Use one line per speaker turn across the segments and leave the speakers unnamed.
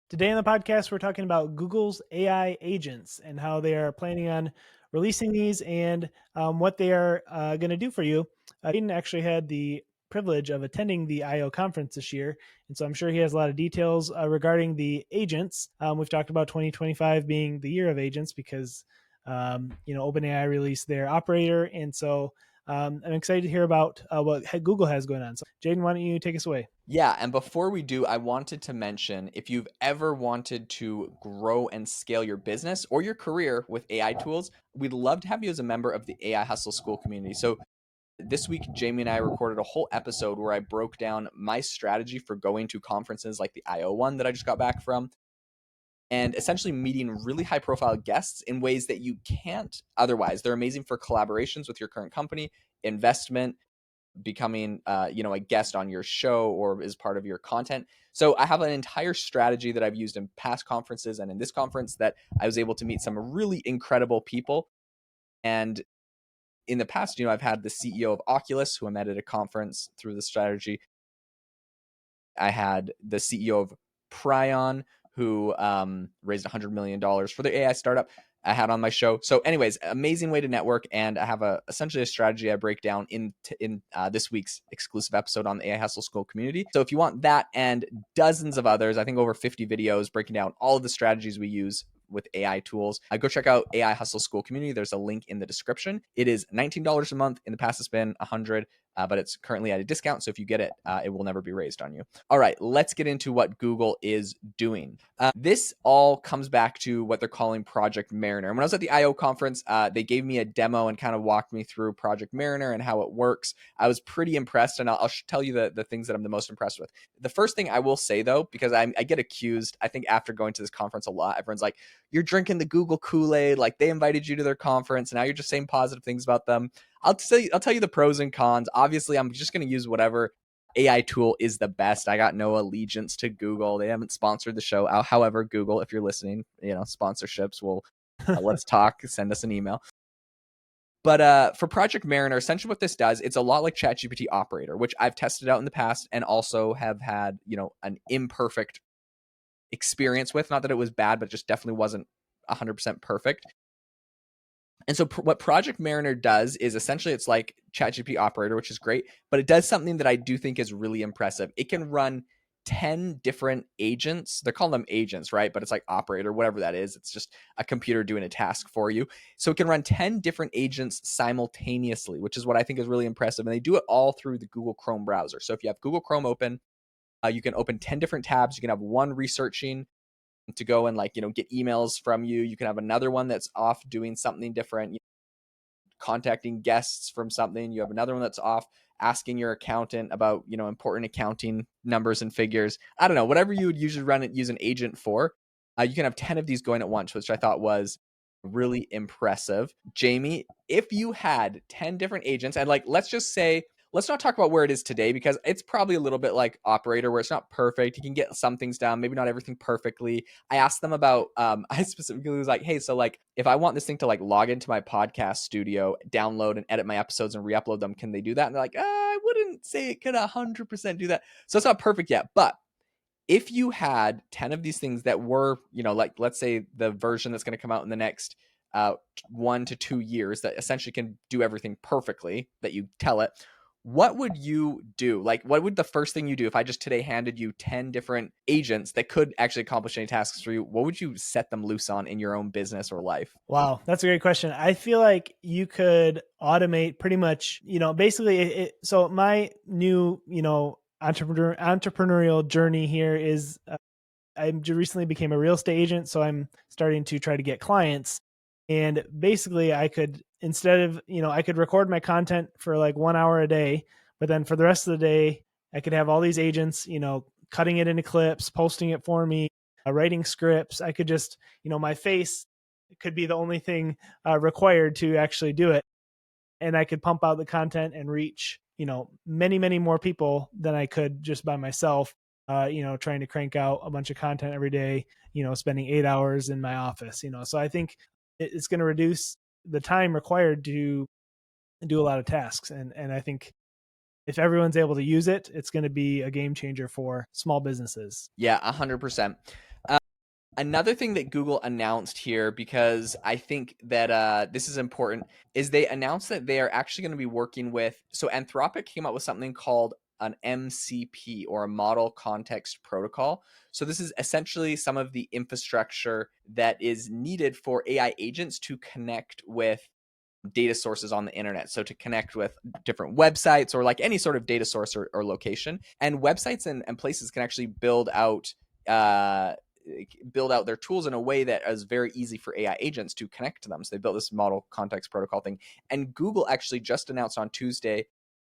Today on the podcast, we're talking about Google's AI agents and how they are planning on releasing these and what they are going to do for you. Jaeden actually had the privilege of attending the I/O conference this year, and so I'm sure he has a lot of details regarding the agents. We've talked about 2025 being the year of agents because OpenAI released their operator, and so I'm excited to hear about what Google has going on. So, Jaeden, why don't you take us away?
Yeah, and before we do, I wanted to mention if you've ever wanted to grow and scale your business or your career with AI tools, we'd love to have you as a member of the AI Hustle School community. So this week, Jamie and I recorded a whole episode where I broke down my strategy for going to conferences like the IO one that I just got back from, and essentially meeting really high profile guests in ways that you can't otherwise. They're amazing for collaborations with your current company, investment, becoming a guest on your show or as part of your content. So I have an entire strategy that I've used in past conferences and in this conference that I was able to meet some really incredible people. And in the past, I've had the CEO of Oculus who I met at a conference through the strategy. I had the CEO of Prion who raised $100 million for their AI startup I had on my show. So anyways, amazing way to network. And I have essentially a strategy I break down in this week's exclusive episode on the AI Hustle School community. So if you want that and dozens of others, I think over 50 videos breaking down all of the strategies we use with AI tools, go check out AI Hustle School community. There's a link in the description. It is $19 a month. In the past, it's been $100, but it's currently at a discount. So if you get it, it will never be raised on you. All right, let's get into what Google is doing. This all comes back to what they're calling Project Mariner. And when I was at the IO conference, they gave me a demo and kind of walked me through Project Mariner and how it works. I was pretty impressed, and I'll tell you the things that I'm the most impressed with. The first thing I will say, though, because I get accused, I think after going to this conference a lot, everyone's like, you're drinking the Google Kool-Aid, like they invited you to their conference, and now you're just saying positive things about them. I'll tell you the pros and cons. Obviously, I'm just going to use whatever AI tool is the best. I got no allegiance to Google. They haven't sponsored the show. However, Google, if you're listening, sponsorships will let's talk. Send us an email. But for Project Mariner, essentially what this does, it's a lot like ChatGPT Operator, which I've tested out in the past and also have had, an imperfect experience with. Not that it was bad, but just definitely wasn't 100% perfect. And so what Project Mariner does is essentially it's like ChatGPT Operator, which is great, but it does something that I do think is really impressive. It can run 10 different agents. They're calling them agents, right? But it's like Operator, whatever that is. It's just a computer doing a task for you. So it can run 10 different agents simultaneously, which is what I think is really impressive. And they do it all through the Google Chrome browser. So if you have Google Chrome open, you can open 10 different tabs. You can have one researching to go and get emails from you. You can have another one that's off doing something different, contacting guests from something. You have another one that's off asking your accountant about, important accounting numbers and figures. I don't know, whatever you would usually use an agent for. You can have 10 of these going at once, which I thought was really impressive. Jamie, if you had 10 different agents and let's not talk about where it is today because it's probably a little bit like Operator where it's not perfect. You can get some things down, maybe not everything perfectly. I asked them about, I specifically was like, hey, so if I want this thing to log into my podcast studio, download and edit my episodes and re-upload them, can they do that? And they're like, I wouldn't say it could 100% do that. So it's not perfect yet, but if you had 10 of these things that were, let's say the version that's going to come out in the next 1 to 2 years that essentially can do everything perfectly that you tell it, what would you do? What would the first thing you do if I just today handed you 10 different agents that could actually accomplish any tasks for you? What would you set them loose on in your own business or life?
Wow, that's a great question. I feel like you could automate pretty much, basically so my new, entrepreneurial journey here is I recently became a real estate agent, so I'm starting to try to get clients. And basically I could, instead of, I could record my content for 1 hour a day, but then for the rest of the day, I could have all these agents, cutting it into clips, posting it for me, writing scripts. I could just, my face could be the only thing required to actually do it. And I could pump out the content and reach, many, many more people than I could just by myself, trying to crank out a bunch of content every day, spending 8 hours in my office, so I think it's going to reduce the time required to do a lot of tasks. And I think if everyone's able to use it, it's going to be a game changer for small businesses.
Yeah, 100%. Another thing that Google announced here, because I think that this is important, is they announced that they are actually going to be working with. So Anthropic came up with something called an MCP, or a Model Context Protocol. So this is essentially some of the infrastructure that is needed for AI agents to connect with data sources on the internet. So to connect with different websites, or like any sort of data source or location. And websites and places can actually uh, build out their tools in a way that is very easy for AI agents to connect to them. So they built this model context protocol thing. And Google actually just announced on Tuesday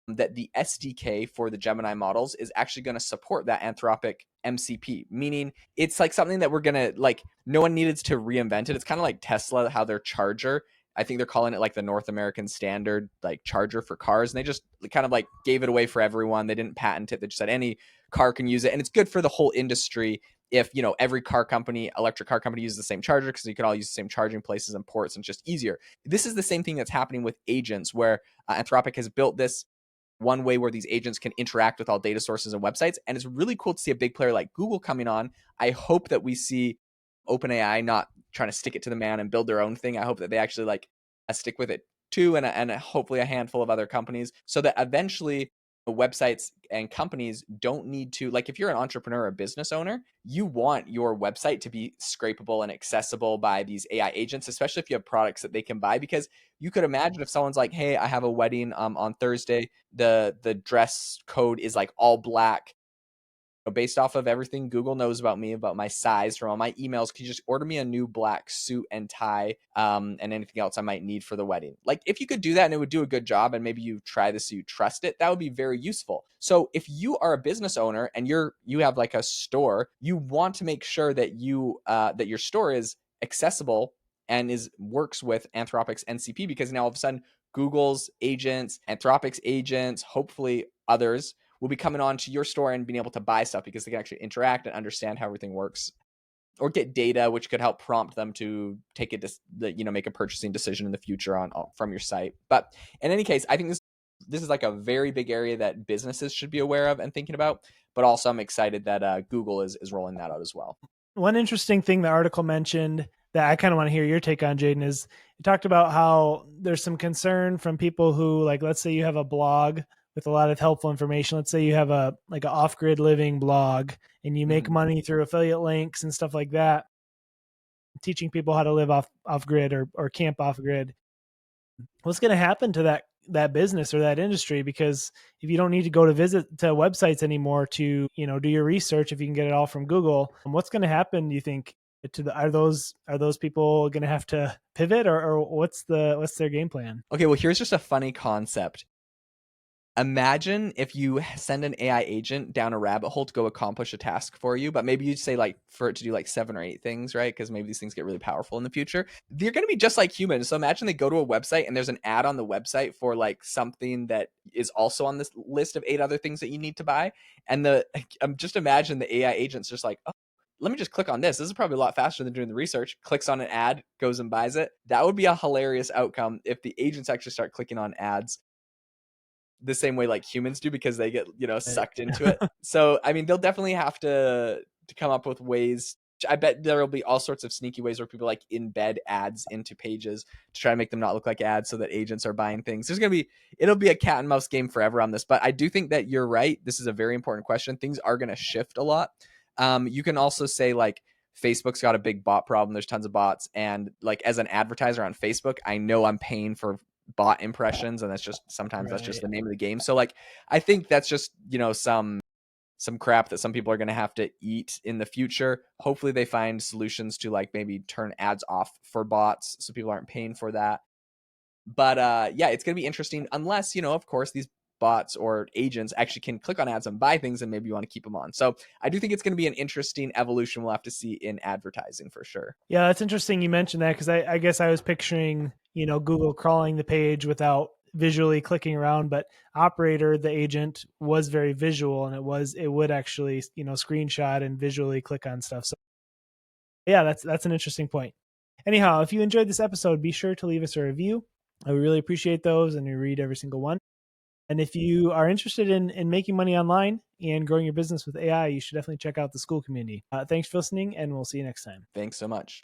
that the SDK for the Gemini models is actually going to support that Anthropic MCP, meaning it's like something that we're going to, like, no one needed to reinvent it. It's kind of like Tesla, how their charger, I think they're calling it like the North American standard like charger for cars, and they just kind of like gave it away for everyone. They didn't patent it. They just said any car can use it, and it's good for the whole industry if, you know, every car company, electric car company, uses the same charger, because you can all use the same charging places and ports, and it's just easier. This is the same thing that's happening with agents, where Anthropic has built this one way where these agents can interact with all data sources and websites. And it's really cool to see a big player like Google coming on. I hope that we see OpenAI not trying to stick it to the man and build their own thing. I hope that they actually like stick with it too, and hopefully a handful of other companies, so that eventually websites and companies don't need to, like, if you're an entrepreneur or a business owner, you want your website to be scrapable and accessible by these AI agents, especially if you have products that they can buy. Because you could imagine if someone's like, hey, I have a wedding on Thursday, the dress code is like all black, based off of everything Google knows about me, about my size, from all my emails, can you just order me a new black suit and tie, and anything else I might need for the wedding? Like, if you could do that and it would do a good job, and maybe you try this so you trust it, that would be very useful. So if you are a business owner and you have like a store, you want to make sure that that your store is accessible and works with Anthropic's NCP, because now all of a sudden Google's agents, Anthropic's agents, hopefully others, will be coming on to your store and being able to buy stuff, because they can actually interact and understand how everything works, or get data which could help prompt them to make a purchasing decision in the future from your site. But in any case, I think this is like a very big area that businesses should be aware of and thinking about. But also, I'm excited that Google is rolling that out as well.
One interesting thing the article mentioned that I kind of want to hear your take on, Jaeden, is it talked about how there's some concern from people who, like, let's say you have a blog with a lot of helpful information. Let's say you have a like an off-grid living blog and you make money through affiliate links and stuff like that, teaching people how to live off grid or camp off grid. What's going to happen to that business or that industry? Because if you don't need to go to visit to websites anymore to, do your research, if you can get it all from Google, what's going to happen, do you think, are those people going to have to pivot, or what's their game plan?
Okay, well, here's just a funny concept. Imagine if you send an AI agent down a rabbit hole to go accomplish a task for you, but maybe you say like for it to do like 7 or 8 things, right? Because maybe these things get really powerful in the future. They're going to be just like humans. So imagine they go to a website and there's an ad on the website for like something that is also on this list of 8 other things that you need to buy. And just imagine the AI agent's just like, oh, let me just click on this. This is probably a lot faster than doing the research. Clicks on an ad, goes and buys it. That would be a hilarious outcome if the agents actually start clicking on ads the same way like humans do, because they get, sucked into it. So, I mean, they'll definitely have to come up with ways. I bet there will be all sorts of sneaky ways where people like embed ads into pages to try to make them not look like ads so that agents are buying things. It'll be a cat and mouse game forever on this. But I do think that you're right. This is a very important question. Things are going to shift a lot. You can also say like, Facebook's got a big bot problem. There's tons of bots. And like, as an advertiser on Facebook, I know I'm paying for bot impressions, and that's just sometimes that's just the name of the game. So like, I think that's just, some crap that some people are going to have to eat in the future. Hopefully they find solutions to like maybe turn ads off for bots so people aren't paying for that. But yeah, it's going to be interesting, unless, of course, these bots or agents actually can click on ads and buy things, and maybe you want to keep them on. So I do think it's going to be an interesting evolution we'll have to see in advertising for sure.
Yeah, that's interesting you mentioned that, because I guess I was picturing, Google crawling the page without visually clicking around, but Operator, the agent, was very visual, and it would actually, screenshot and visually click on stuff. So yeah, that's an interesting point. Anyhow, if you enjoyed this episode, be sure to leave us a review. I would really appreciate those, and we read every single one. And if you are interested in making money online and growing your business with AI, you should definitely check out the school community. Thanks for listening, and we'll see you next time.
Thanks so much.